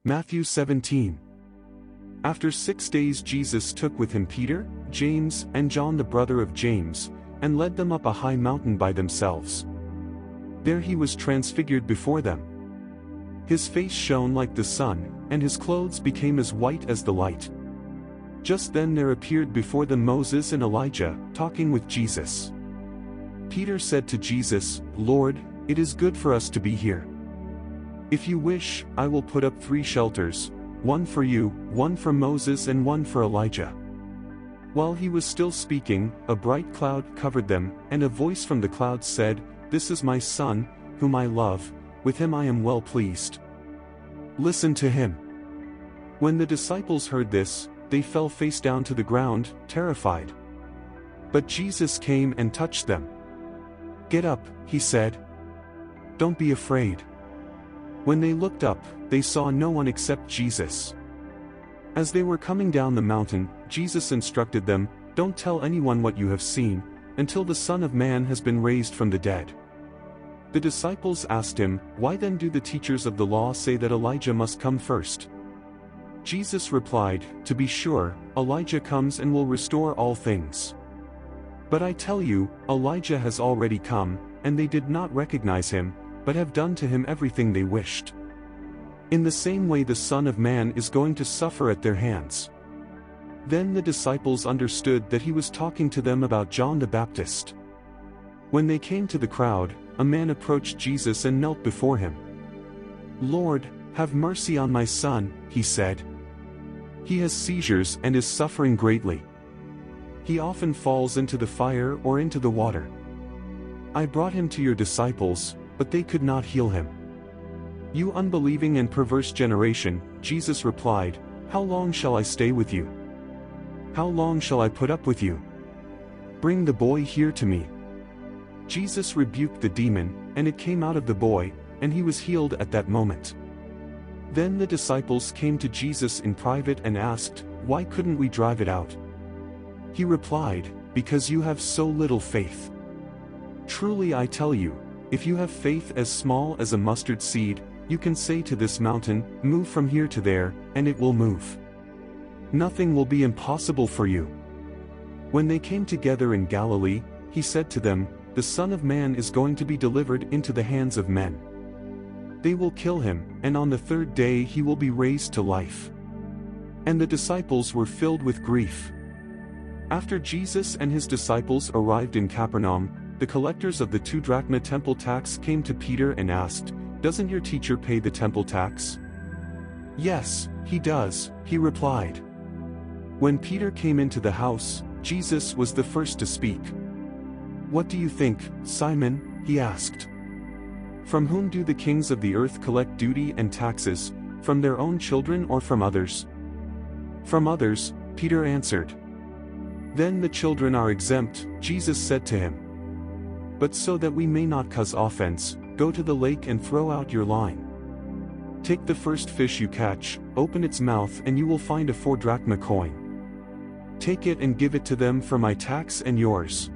Matthew 17. After 6 days Jesus took with him Peter, James, and John the brother of James, and led them up a high mountain by themselves. There he was transfigured before them. His face shone like the sun, and his clothes became as white as the light. Just then there appeared before them Moses and Elijah, talking with Jesus. Peter said to Jesus, "Lord, it is good for us to be here. If you wish, I will put up 3 shelters, one for you, one for Moses and one for Elijah." While he was still speaking, a bright cloud covered them, and a voice from the cloud said, "This is my Son, whom I love, with him I am well pleased. Listen to him." When the disciples heard this, they fell face down to the ground, terrified. But Jesus came and touched them. "Get up," he said. "Don't be afraid." When they looked up, they saw no one except Jesus. As they were coming down the mountain, Jesus instructed them, "Don't tell anyone what you have seen, until the Son of Man has been raised from the dead." The disciples asked him, "Why then do the teachers of the law say that Elijah must come first?" Jesus replied, "To be sure, Elijah comes and will restore all things. But I tell you, Elijah has already come, and they did not recognize him, but have done to him everything they wished. In the same way the Son of Man is going to suffer at their hands." Then the disciples understood that he was talking to them about John the Baptist. When they came to the crowd, a man approached Jesus and knelt before him. "Lord, have mercy on my son," he said. "He has seizures and is suffering greatly. He often falls into the fire or into the water. I brought him to your disciples, but they could not heal him." "You unbelieving and perverse generation," Jesus replied, "how long shall I stay with you? How long shall I put up with you? Bring the boy here to me." Jesus rebuked the demon, and it came out of the boy, and he was healed at that moment. Then the disciples came to Jesus in private and asked, "Why couldn't we drive it out?" He replied, "Because you have so little faith. Truly I tell you, if you have faith as small as a mustard seed, you can say to this mountain, 'Move from here to there,' and it will move. Nothing will be impossible for you." When they came together in Galilee, he said to them, "The Son of Man is going to be delivered into the hands of men. They will kill him, and on the 3rd day he will be raised to life." And the disciples were filled with grief. After Jesus and his disciples arrived in Capernaum, the collectors of the 2 drachma temple tax came to Peter and asked, "Doesn't your teacher pay the temple tax?" "Yes, he does," he replied. When Peter came into the house, Jesus was the first to speak. "What do you think, Simon?" he asked. "From whom do the kings of the earth collect duty and taxes, from their own children or from others?" "From others," Peter answered. "Then the children are exempt," Jesus said to him. "But so that we may not cause offense, go to the lake and throw out your line. Take the first fish you catch, open its mouth and you will find a 4 drachma coin. Take it and give it to them for my tax and yours."